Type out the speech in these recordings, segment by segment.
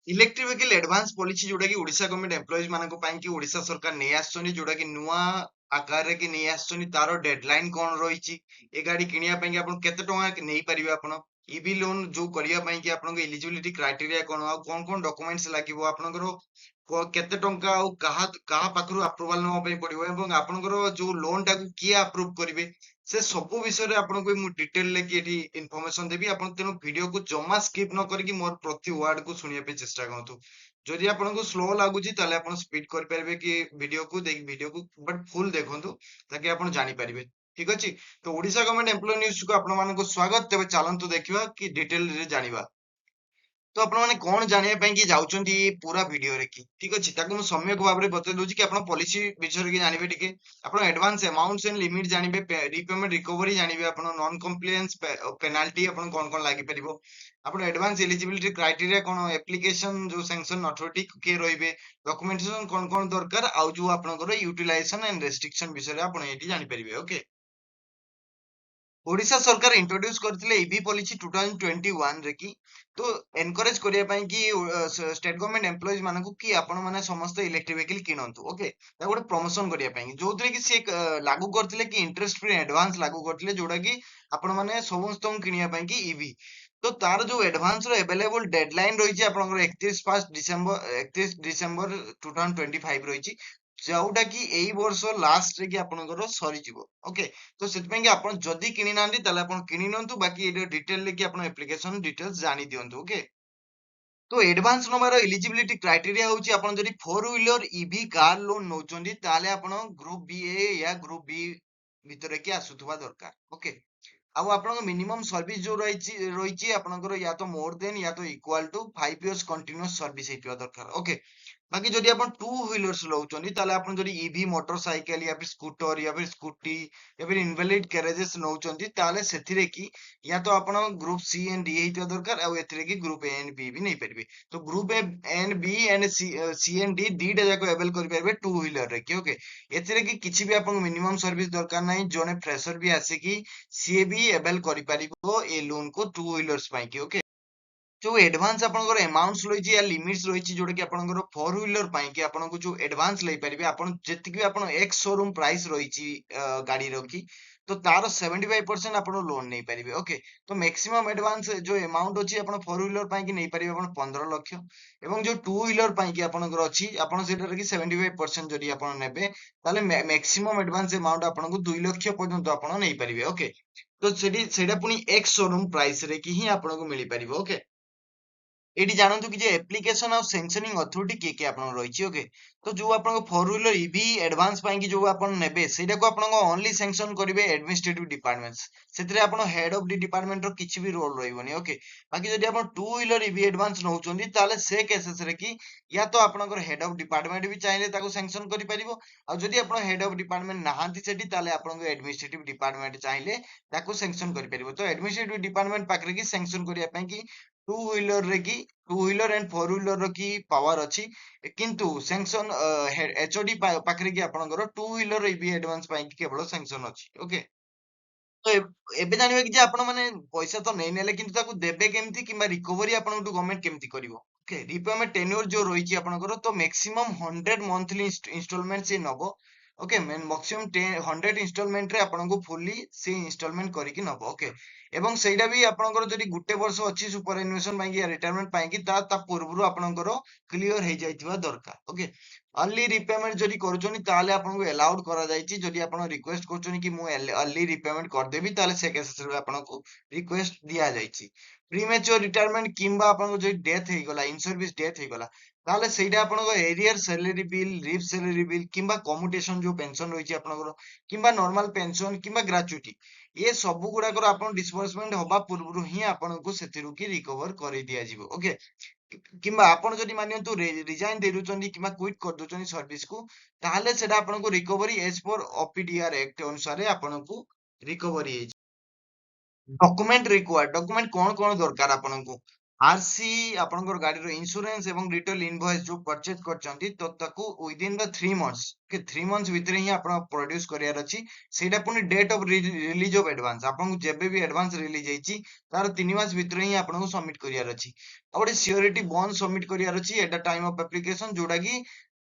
electric vehicle advance policy जोटा कि Odisha government employees मानक ପାଇଁ କି ओडिशा सरकार नै आछनी जोटा कि नुआ आकार रे कि नै आछनी तारो डेडलाइन कोन रहिछि ए गाड़ी किनिया ପାଇଁ कि आपण केते टଙ୍କା नै परिबे आपण ईवी लोन जो करिया ପାଇଁ कि आपण एलिजिबिलिटी क्राइटेरिया कोन आ कोन डॉक्यूमेंट्स लागिवो आपनकर केते टंका आ काहा पाखरु अप्रूवल नवा ପାଇଁ पड़िबो एवं आपनकर जो लोन टाकू किए अप्रूव करिवे से सब विषय रे आपनको मु डिटेल ले कि एठी इन्फॉर्मेशन देबी आपण तेनो वीडियो को जमा स्किप न करिकि मोर प्रति वर्ड को सुनिया पे चेष्टा करंतु जदि आपनको स्लो लागुची ताले आपण स्पीड कर परबे कि वीडियो को बट फुल देखंतु ताकि आपण जानि परिबे ठीक अछि तो ओडिशा गवर्नमेंट एम्प्लॉय न्यूज़ को आपण मानको स्वागत तेबे चालंतु देखिबा कि डिटेल रे जानिबा तो आपण माने कोन जानिया ପାଇଁ कि जाउचंती पूरा वीडियो रे की ठीक अछि ताको मु सम्यक भाव रे बतै दोछि कि आपण पॉलिसी विषय के जानिबे टिके आपण एडवांस अमाउंट्स एंड लिमिट जानिबे रीपेमेंट रिकवरी जानिबे आपण नॉन कंप्लायंस पेनाल्टी आपण कोन कोन लागि परिबो आपण एडवांस एलिजिबिलिटी क्राइटेरिया कोन एप्लीकेशन जो सैंक्शन अथॉरिटी के रहिबे डॉक्यूमेंटेशन कोन कोन दरकार आ जो आपनकर यूटिलाइजेशन एंड रेस्ट्रिक्शन विषय रे आपण एटी जानि परिबे ओके ओडिशा सरकार इंट्रोड्यूस करथिले ईवी पॉलिसी 2021 रे की तो एनकरेज करिया ପାଇଁ कि स्टेट गवर्नमेंट एम्प्लॉइज मानकु कि आपण माने समस्त इलेक्ट्रिक व्हीकल किनंतु ओके ता गोटे प्रमोशन करिया ପାଇଁ जोथरे कि से लागू करथिले कि इंटरेस्ट फ्री एडवांस लागू करथिले जोडा कि आपण माने समस्त किनिया ପାଇଁ कि ईवी तो तार जो एडवांस रो अवेलेबल डेडलाइन रहिछि आपनकर 31 डिसेंबर 2025 रहिछि जोउटा कि एई वर्ष लास्ट रे कि आपनकर सरी जिवो ओके तो सेति ପାଇଁ कि आपण जदी किनि नांदी ताले आपण किनि नंतु बाकी एटा डिटेल ले कि आपण एप्लीकेशन डिटेल्स जानि दियंतु ओके तो एडवांस नंबर एलिजिबिलिटी क्राइटेरिया होची आपण जदी four wheeler EV car loan Nauchandi ताले आपण ग्रुप बी ए या ग्रुप बी भितरे कि आसुथबा दरकार ओके अब आपन मिनिमम सर्विस जो रही आपनकर या तो मोर देन या तो equal to 5 years continuous service हेतिवा दरकार ओके बाकी जदि आपण टू व्हीलर्स लउचंदी ताले आपण जदि ईवी मोटरसाइकिल या फिर स्कूटर या फिर स्कूटी या फिर इनवैलिड कैरेजेस नउचंदी ताले सेथिरे की या तो आपण ग्रुप सी एंड डी हेतिवा दरकार आ एथिरे की ग्रुप ए एंड बी भी नै परिबे तो group A and B and C and D D टा जाको अवेल करि परिबे टू व्हीलर रे की ओके एथिरे की किछि भी आपण मिनिमम सर्विस दरकार नै जोने फ्रेशर भी आसे की सीए भी अवेल करि परिबो ए लोन को टू व्हीलर्स पई की ओके जो एडवांस आपनकर अमाउंट्स रहिछि या लिमिट्स रहिछि जोटा कि आपनकर फोर व्हीलर पई कि आपनको जो एडवांस लई परिबे आपन जेतिक भी आपन एक्स शोरूम प्राइस रहिछि गाड़ी रखी तो तार 75% आपन लोन नै परिबे ओके तो मैक्सिमम एडवांस जो अमाउंट अछि आपन फोर व्हीलर पई कि नै परिबे आपन 15 लाख एवं जो टू व्हीलर पई कि आपनकर अछि आपन सेटर कि 75% जदि आपन नेबे ताले मैक्सिमम एडवांस अमाउंट आपनको 2 लाख पर्यंत आपन नै परिबे ओके तो सेटा पुनी एक्स शोरूम प्राइस रे कि ही आपनको मिली परिबे ओके एटी जानतु कि जे एप्लीकेशन और सेंक्शनिंग अथॉरिटी के आपन रहिछि ओके तो जो आपन फोर व्हीलर ईवी एडवांस पाई कि जो आपन नेबे सेटा को आपन ओनली सेंक्शन करिवे एडमिनिस्ट्रेटिव डिपार्टमेंट्स सेतरे आपन हेड ऑफ द डिपार्टमेंट रो किछि भी रोल रहिबोनी ओके बाकी जदि आपन टू व्हीलर ईवी एडवांस नउचोंदी ताले से केसेस रे कि या तो आपनकर हेड ऑफ डिपार्टमेंट भी चाहिले ताको सेंक्शन करि परिबो आ जदि आपन हेड ऑफ डिपार्टमेंट नाहांती सेठी ताले आपन एडमिनिस्ट्रेटिव डिपार्टमेंट चाहिले ताको सेंक्शन करि परिबो तो एडमिनिस्ट्रेटिव डिपार्टमेंट पाखरे कि सेंक्शन करिया पई कि टू व्हीलर रे की two wheeler and four wheeler रो की पावर अछि किंतु सैंक्शन एचओडी पाखरे की आपनकर टू व्हीलर ईवी एडवांस पाई की केवल सैंक्शन अछि ओके तो एबे जानिबे कि जे आपण माने पैसा तो नै नेले किंतु ताकू देबे केमति किबा रिकवरी आपनटू गवर्नमेंट केमति करिवो ओके रिपेमेंट टेन्योर जो रहिछि आपनकर तो मैक्सिमम 100 मंथली इंस्टॉलमेंट से नबो ओके मैक्सिमम 100 इंस्टॉलमेंट रे आपनको फुल्ली से इंस्टॉलमेंट करिकि नबो ओके एवं सेटा भी आपनकर जदि गुटे वर्ष अछि सुपर एन्युएशन ପାଇଁ कि रिटायरमेंट ପାଇଁ कि ता पूर्वरु आपनकर क्लियर हे जाइथिबा दरकार ओके अर्ली रिपेमेंट जदि करूछनी ताले आपनको अलाउड करा जाइछि जदि आपण रिक्वेस्ट करछनी कि मु अर्ली रिपेमेंट कर देबी ताले से केस रे आपनको रिक्वेस्ट दिया जाइछि प्रीमेच्योर रिटायरमेंट किंबा आपनको जदि डेथ हे गला इन सर्विस डेथ हे गला ताले सेटा आपनको arrear salary bill leave salary bill किंबा कम्युटेशन जो पेंशन रहिछि आपनकर किंबा नॉर्मल पेंशन किंबा ग्रेच्युटी ये सब गुड़ाकर आपन डिस्बर्समेंट हवा पूर्व ही आपनको सेतिरु की रिकवर कर दिया जिवो ओके किंबा आपण जदि मानियंतु रिजाइन दे रुचंदी किंबा क्विट कर दुचंदी सर्विस को ताहले सेटा आपनको रिकवरी एज पर ओपीडीआर एक्ट अनुसार आपनको रिकवरी डॉक्यूमेंट रिक्वायर्ड डॉक्यूमेंट कोन कोन दरकार आपनको आरसी आपनकर गाड़ी रो इंश्योरेंस एवं रिटेल इनवॉइस जो परचेज करचंती तो ताकू विद इन द 3 मंथ्स के 3 मंथ्स भीतर ही आपण प्रोड्यूस करियार अछि सेटा पुनी date of release of advance आपन जेबे भी एडवांस रिलीज हेची तार 3 मास भीतर ही आपण को सबमिट करियार अछि आ गोटे सियोरिटी बॉन्ड सबमिट करियार अछि at the time of application जोडा की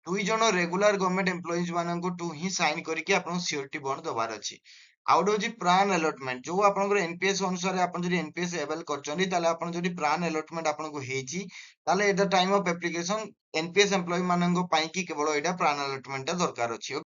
दुई जण रेगुलर गवर्नमेंट एम्प्लॉइज माननको टू ही साइन करके आपण सियोरिटी बॉन्ड दबार अछि ଆଉ ଗୋଟେ ହଉଛି ପ୍ରାନ୍ ଆଲଟମେଣ୍ଟ ଯୋଉ ଆପଣଙ୍କର ଏନପିଏସ୍ ଅନୁସାରେ ଆପଣ ଯଦି ଏନପିଏସ୍ ଏଭେଲ କରିଛନ୍ତି ତାହେଲେ ଆପଣ ଯଦି ପ୍ରାନ୍ ଆଲଟମେଣ୍ଟ ଆପଣଙ୍କୁ ହେଇଛି ତାହେଲେ ଏଟ the time of application NPS employee ମାନଙ୍କ ପାଇଁ କି କେବଳ ଏଇଟା ପ୍ରାନ୍ ଆଲଟମେଣ୍ଟ ଟା ଦରକାର ଅଛି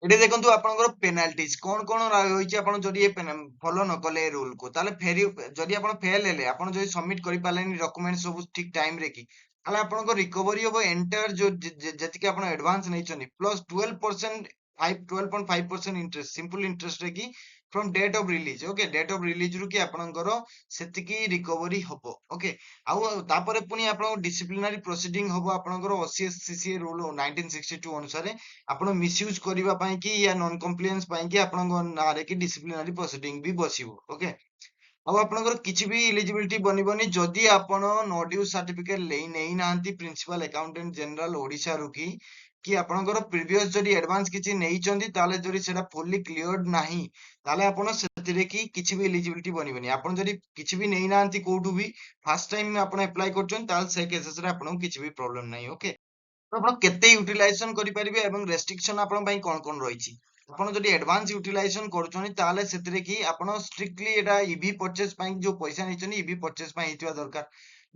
ଏଠି ଦେଖନ୍ତୁ ଆପଣଙ୍କର ପେନାଲ୍ଟିଜ କଣ କଣ ରହିଛି ଆପଣ ଯଦି ଫଲୋ ନ କଲେ ଏ ରୁଲ କୁ ତାହେଲେ ଫେରି ଯଦି ଆପଣ ଫେଲ ହେଲେ ଆପଣ ଯଦି ସବମିଟ କରିପାରିଲେନି ଡକୁମେଣ୍ଟ ସବୁ ଠିକ ଟାଇମ ରେ କି ତାହେଲେ ଆପଣଙ୍କ ରିକଭରି ହବ ଏଣ୍ଟାର ଯୋଉ ଯେତିକି ଆପଣ ଆଡଭାନ୍ସ ନେଇଛନ୍ତି ପ୍ଲସ 12% 12.5% ଇଣ୍ଟରେଷ୍ଟ ସିମ୍ପଲ ଇଣ୍ଟରେଷ୍ଟ ରେ କି from date of release okay date of release ରୁ କି ଆପଣଙ୍କର ସେତିକି ରିକଭରି ହବ ଓକେ ଆଉ ତାପରେ ପୁଣି ଆପଣଙ୍କ ଡିସିପ୍ଲିନାରୀ ପ୍ରୋସିଡିଂ ହବ ଆପଣଙ୍କର OCSCCA ରୁଲ 1962 ଅନୁସାରେ ଆପଣ ମିସୟୁଜ କରିବା ପାଇଁ କି ୟା ନନ କମ୍ପ୍ଲିଏନ୍ସ ପାଇଁ କି ଆପଣଙ୍କ ନାଁରେ କି ଡିସିପ୍ଲିନାରୀ ପ୍ରୋସିଡିଂ ବି ବସିବ ଓକେ ଆଉ ଆପଣଙ୍କର କିଛି ବି ଇଲିଜିବିଲିଟି ବନିବନି ଯଦି ଆପଣ नो ड्यू ସାର୍ଟିଫିକେଟ ନେଇନାହାନ୍ତି ପ୍ରିନ୍ସିପାଲ ଆକାଉଣ୍ଟାଣ୍ଟ ଜେନେରାଲ ଓଡିଶାରୁ କି ଆପଣଙ୍କର ପ୍ରିଭିୟସ ଯଦି ଆଡଭାନ୍ସ କିଛି ନେଇଛନ୍ତି ତାହେଲେ ଯଦି ସେଟା ଫୁଲି କ୍ଲିୟର୍ଡ ନାହିଁ ତାହେଲେ ଆପଣ ସେଥିରେ କି କିଛି ବି ଇଲିଜିବିଲିଟି ବନିବନି ଆପଣ ଯଦି କିଛି ବି ନେଇନାହାନ୍ତି କୋଉଠୁ ବି ଫାର୍ଷ୍ଟ ଟାଇମ ଆପଣ ଆପ୍ଲାଏ କରୁଛନ୍ତି ତାହେଲେ ସେ କେସେସରେ ଆପଣଙ୍କୁ କିଛି ବି ପ୍ରୋବ୍ଲେମ ନାହିଁ ଓକେ ତ ଆପଣ କେତେ ୟୁଟିଲାଇଜେସନ କରିପାରିବେ ଏବଂ ରେଷ୍ଟ୍ରିକ୍ସନ ଆପଣଙ୍କ ପାଇଁ କଣ କଣ ରହିଛି ଆପଣ ଯଦି ଆଡଭାନ୍ସ ୟୁଟିଲାଇଜେସନ କରୁଛନ୍ତି ତାହେଲେ ସେଥିରେ କି ଆପଣ ଷ୍ଟ୍ରିକ୍ଟଲି ଏଟା ଇଭି ପରଚେଜ ପାଇଁ ଯୋଉ ପଇସା ନେଇଛନ୍ତି ଇଭି ପରଚେଜ ପାଇଁ ହେଇଥିବା ଦରକାର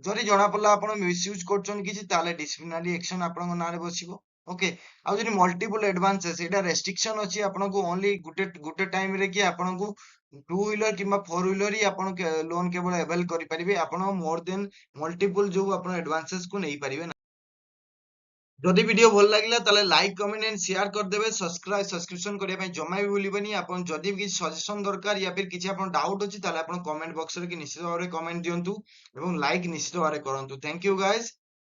ଯଦି ଜଣା ପଡିଲା ଆପଣ ମିସୟୁଜ କରୁଛନ୍ତି କିଛି ତାହେଲେ ଡିସିପ୍ଲିନାରୀ ଆକ୍ସନ ଆପଣଙ୍କ ନାଁରେ ବସିବ ଓକେ ଆଉ ଯଦି ମଲ୍ଟିପୁଲ ଆଡଭାନ୍ସ ସେଇଟା ରେଷ୍ଟ୍ରିକ୍ସନ ଅଛି ଆପଣଙ୍କୁ ଓନ୍ଲି ଗୋଟେ ଟାଇମ ରେ କି ଆପଣଙ୍କୁ ଟୁ ହ୍ୱିଲର କିମ୍ବା ଫୋର ହ୍ୱିଲର ହିଁ ଆପଣ ଲୋନ କେବଳ ଆଭେଲ କରିପାରିବେ ଆପଣ ମୋର ଦେନ ମଲ୍ଟିପୁଲ ଯୋଉ ଆପଣ ଆଡଭାନ୍ସେସ କୁ ନେଇପାରିବେ ଯଦି ଭିଡିଓ ଭଲ ଲାଗିଲା ତାହେଲେ ଲାଇକ୍ କମେଣ୍ଟ ଏଣ୍ଡ ସେୟାର କରିଦେବେ ସବସ୍କ୍ରିପସନ କରିବା ପାଇଁ ଜମା ବି ଭୁଲିବେନି ଆପଣ ଯଦି ବି କିଛି ସଜେସନ ଦରକାର ୟା ଫିର କିଛି ଆପଣ ଡାଉଟ ଅଛି ତାହେଲେ ଆପଣ କମେଣ୍ଟ ବକ୍ସରେ କି ନିଶ୍ଚିତ ଭାବରେ କମେଣ୍ଟ ଦିଅନ୍ତୁ ଏବଂ ଲାଇକ୍ ନିଶ୍ଚିତ ଭାବରେ କରନ୍ତୁ ଥ୍ୟାଙ୍କ ୟୁ ଗାଇଜ